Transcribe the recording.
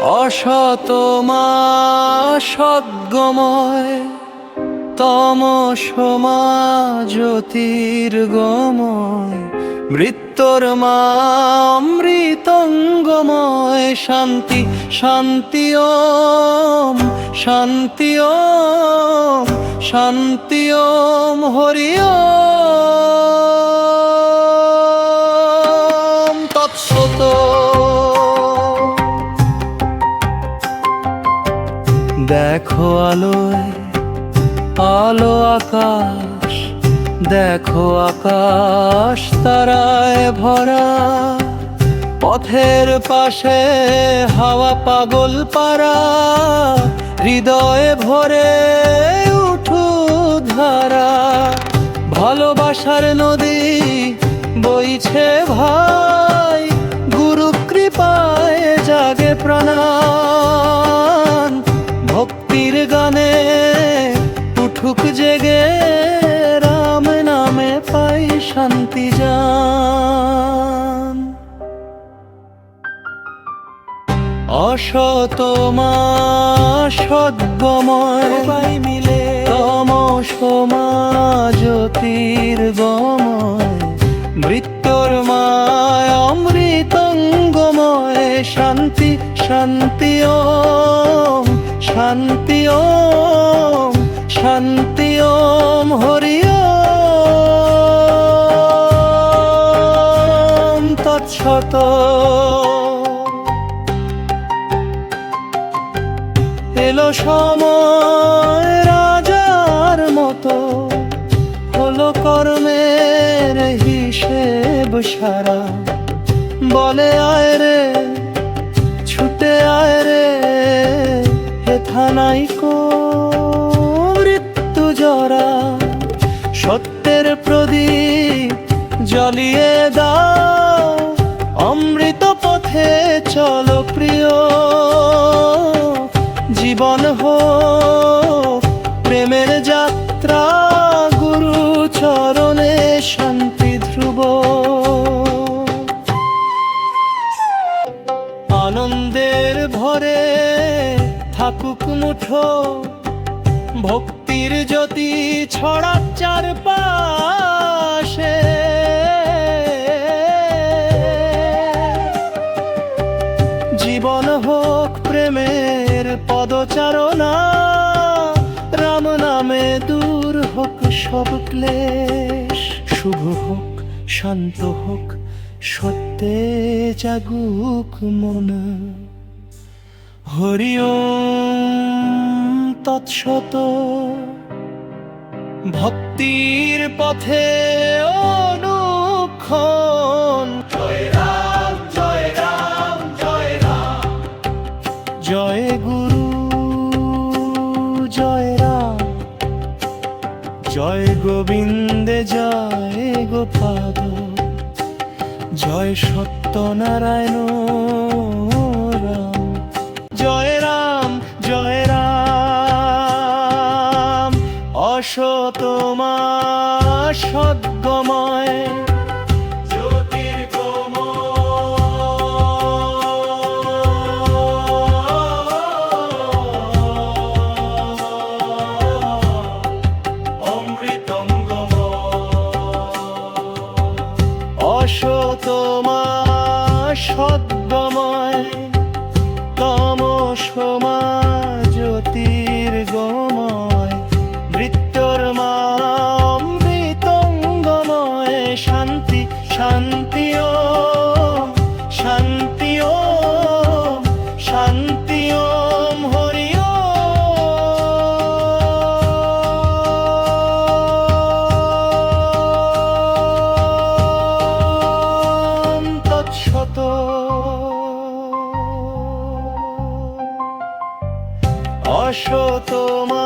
অসত মা সদ্গময়, তমস মা জ্যোতির্গময়, মৃত্যুর মা অমৃতঙ্গময়। শান্তি শান্তি ওম, শান্তি ওম, শান্তি ওম, হরি ওম তৎসত। দেখো আলোয় আলো আকাশ, দেখো আকাশ তারায় ভরা, পথের পাশে হাওয়া পাগল পারা, হৃদয়ে ভরে উঠু ধারা। ভালোবাসার নদী বইছে ভাই, গুরু কৃপায় জাগে প্রাণ। ভক্তির গানে উঠুক জেগে, রাম নামে পাই শান্তি জান। অসত মা সদ্গময়, মিলে তমস মা জ্যোতির্গময়, মৃত্যুর মায় অমৃতঙ্গময়। শান্তি শান্তি ওম, শান্তি ওম, শান্তি ওম, হরি ওম তৎসত। এলো সময় রাজার মতো, হলো কর্মের হিসেব সারা। বলে আয় রে, ছুটে আয় রে, হেথা নাই কো মৃত্যু জরা। সত্যের প্রদীপ জ্বলিয়ে দাও, অমৃত পথে চলো প্রিয়। জীবন হোক প্রেমের যাত্রা, গুরু চরণে শান্তি ধ্রুব। আনন্দের ভরে থাকুক মুঠো, ভক্তির জ্যোতি ছড়াক চারপাশে। জীবন হোক প্রেমের পদচারণা, রাম নামে দূর হোক সব ক্লেশ। শুভ হোক শান্ত হোক, সত্যে জাগুক মন, হরি ওম তৎসত। ভক্তির পথে অনুক্ষণ, জয় রাম জয় রাম জয় রাম, জয় গুরু জয় রাম, জয় গোবিন্দে জয় গোপাদ, জয় সত্যনারায়ণ রাম। জয় রাম জয় রাম, অসত মা সদ্গময়, অসত মা সদ্গময়, তমস মা জ্যোতির্গময়, মৃত্যুর মা অমৃতঙ্গময়। শান্তি শান্তি ওম, শান্তি ওম, শান্তি ওম, হরি ওম তৎসত। অসত মা